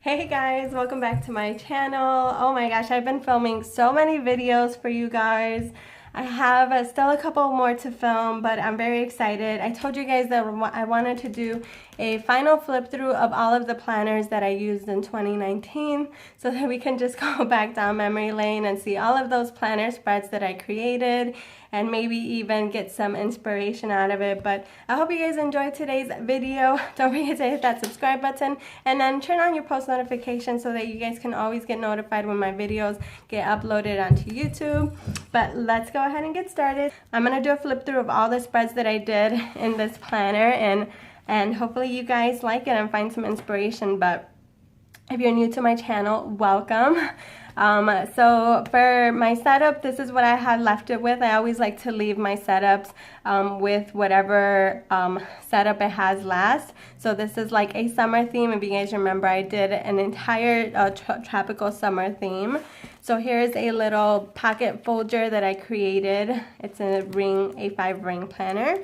Hey guys, welcome back to my channel. Oh my gosh, I've been filming so many videos for you guys. I have still a couple more to film, but I'm very excited. I told you guys that I wanted to do a final flip through of all of the planners that I used in 2019 so that we can just go back down memory lane and see all of those planner spreads that I created and maybe even get some inspiration out of it. But I hope you guys enjoyed today's video. Don't forget to hit that subscribe button and then turn on your post notifications so that you guys can always get notified when my videos get uploaded onto YouTube. But let's go ahead and get started. I'm gonna do a flip through of all the spreads that I did in this planner, and hopefully you guys like it and find some inspiration. But if you're new to my channel, welcome. So for my setup, this is what I had left it with. I always like to leave my setups with whatever setup it has last. So this is like a summer theme. If you guys remember, I did an entire tropical summer theme. So here's a little pocket folder that I created. It's a A5 ring planner.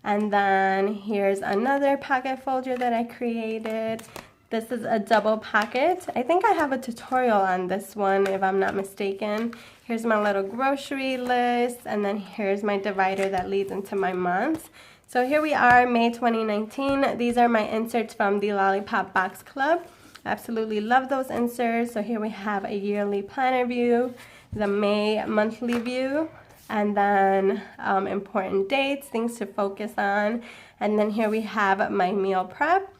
And then here's another pocket folder that I created. This is a double pocket. I think I have a tutorial on this one if I'm not mistaken. Here's my little grocery list, and then here's my divider that leads into my months. So here we are, May 2019. These are my inserts from the Lollipop Box Club. Absolutely love those inserts. So here we have a yearly planner view, the May monthly view, and then important dates, things to focus on. And then here we have my meal prep.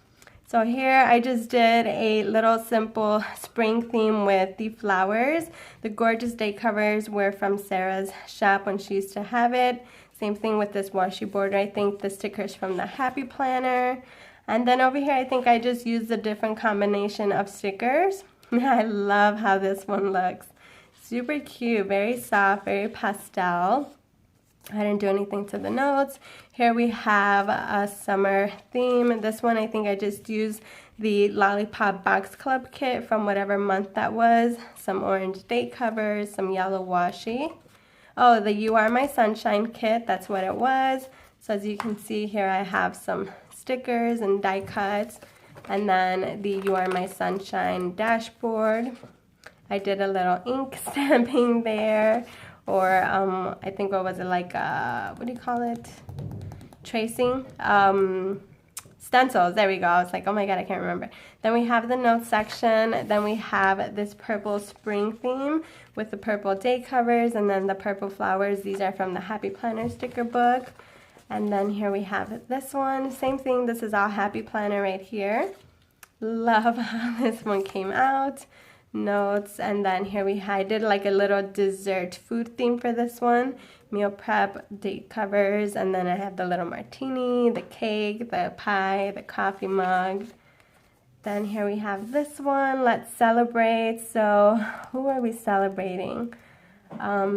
So here I just did a little simple spring theme with the flowers. The gorgeous day covers were from Sarah's shop when she used to have it. Same thing with this washi border. I think the stickers from the Happy Planner. And then over here I think I just used a different combination of stickers. I love how this one looks. Super cute, very soft, very pastel. I didn't do anything to the notes. Here we have a summer theme. This one I think I just used the Lollipop Box Club kit from whatever month that was. Some orange date covers, some yellow washi. Oh, the You Are My Sunshine kit, that's what it was. So as you can see here I have some stickers and die cuts. And then the You Are My Sunshine dashboard. I did a little ink stamping there. Or I think, what was it, like, what do you call it? Tracing? Stencils, there we go. I was like, oh my god, I can't remember. Then we have the notes section. Then we have this purple spring theme with the purple day covers and then the purple flowers. These are from the Happy Planner sticker book. And then here we have this one. Same thing, this is all Happy Planner right here. Love how this one came out. Notes, and then here I did like a little dessert food theme for this one. Meal prep, date covers, and then I have the little martini, the cake, the pie, the coffee mug. Then here we have this one, let's celebrate. So who are we celebrating?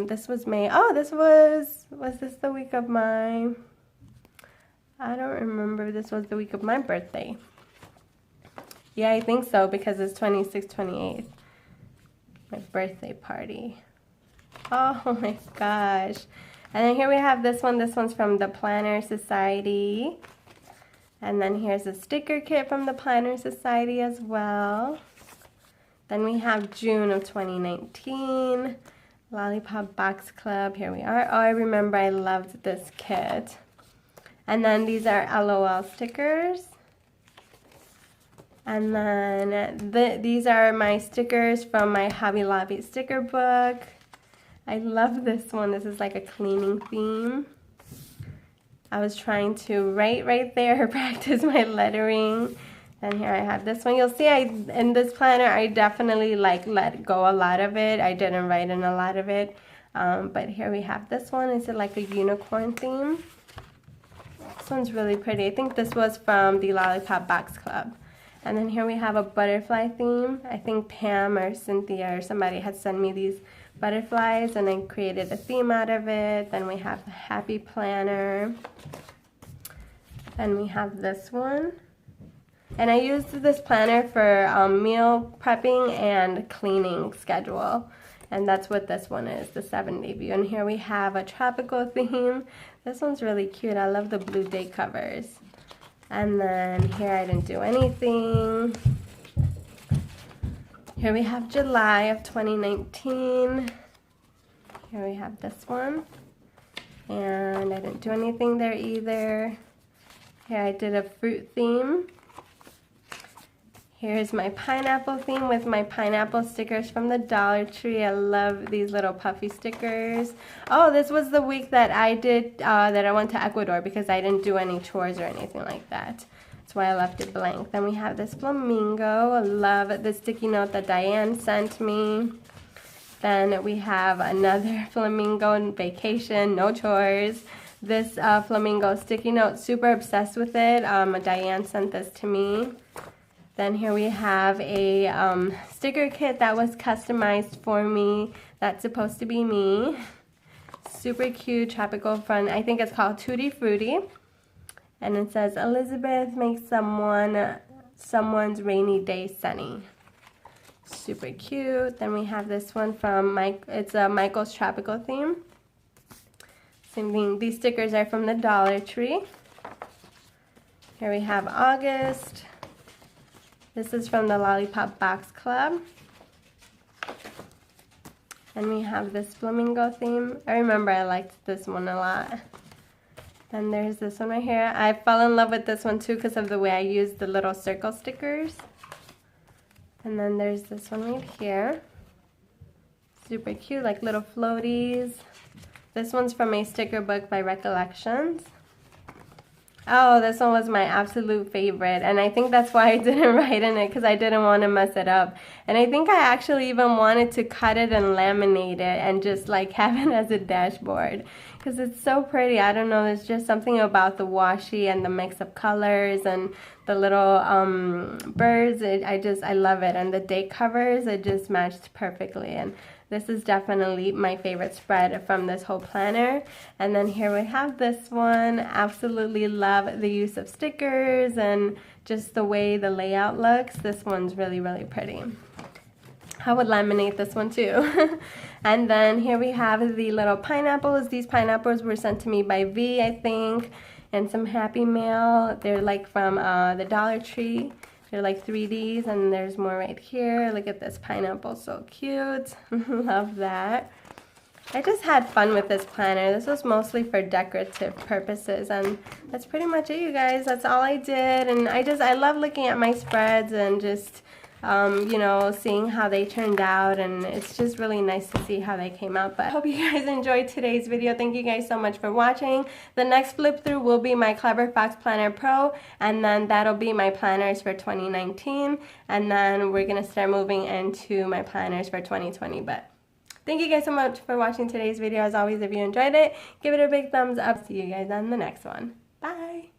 This was May. Oh, this was this the week of my, I don't remember, this was the week of my birthday. Yeah, I think so, because it's 26th, 28th. My birthday party. Oh my gosh. And then here we have this one. This one's from the Planner Society. And then here's a sticker kit from the Planner Society as well. Then we have June of 2019. Lollipop Box Club. Here we are. Oh, I remember I loved this kit. And then these are LOL stickers. And then these are my stickers from my Hobby Lobby sticker book. I love this one. This is like a cleaning theme. I was trying to write right there, practice my lettering. And here I have this one. You'll see in this planner, I definitely like let go a lot of it. I didn't write in a lot of it. But here we have this one. It's like a unicorn theme. This one's really pretty. I think this was from the Lollipop Box Club. And then here we have a butterfly theme. I think Pam or Cynthia or somebody had sent me these butterflies and I created a theme out of it. Then we have the Happy Planner. Then we have this one. And I used this planner for meal prepping and cleaning schedule. And that's what this one is, the 7-day view. And here we have a tropical theme. This one's really cute. I love the blue day covers. And then here I didn't do anything. Here we have July of 2019. Here we have this one. And I didn't do anything there either. Here I did a fruit theme. Here's my pineapple theme with my pineapple stickers from the Dollar Tree. I love these little puffy stickers. Oh, this was the week that I did, that I went to Ecuador because I didn't do any chores or anything like that. That's why I left it blank. Then we have this flamingo. I love the sticky note that Diane sent me. Then we have another flamingo in vacation, no chores. This flamingo sticky note, super obsessed with it. Diane sent this to me. Then here we have a sticker kit that was customized for me. That's supposed to be me. Super cute, tropical fun. I think it's called Tutti Frutti. And it says, Elizabeth makes someone's rainy day sunny. Super cute. Then we have this one from it's a Michael's Tropical theme. Same thing. These stickers are from the Dollar Tree. Here we have August. This is from the Lollipop Box Club. And we have this flamingo theme. I remember I liked this one a lot. Then there's this one right here. I fell in love with this one too because of the way I used the little circle stickers. And then there's this one right here. Super cute, like little floaties. This one's from a sticker book by Recollections. Oh, this one was my absolute favorite, and I think that's why I didn't write in it, because I didn't want to mess it up. And I think I actually even wanted to cut it and laminate it and just like have it as a dashboard, because it's so pretty. I don't know, there's just something about the washi and the mix of colors and the little birds. I love it, and the date covers, it just matched perfectly. And this is definitely my favorite spread from this whole planner. And then here we have this one. Absolutely love the use of stickers and just the way the layout looks. This one's really, really pretty. I would laminate this one too. And then here we have the little pineapples. These pineapples were sent to me by V, I think, and some Happy Mail. They're like from the Dollar Tree. They're like 3Ds, and there's more right here. Look at this pineapple, so cute. Love that. I just had fun with this planner. This was mostly for decorative purposes, and that's pretty much it, you guys. That's all I did, and I love looking at my spreads and just you know, seeing how they turned out, and it's just really nice to see how they came out. But I hope you guys enjoyed today's video. Thank you guys so much for watching. The next flip through will be my Clever Fox Planner Pro, and then that'll be my planners for 2019, and then we're gonna start moving into my planners for 2020. But thank you guys so much for watching today's video. As always, if you enjoyed it, give it a big thumbs up. See you guys on the next one. Bye.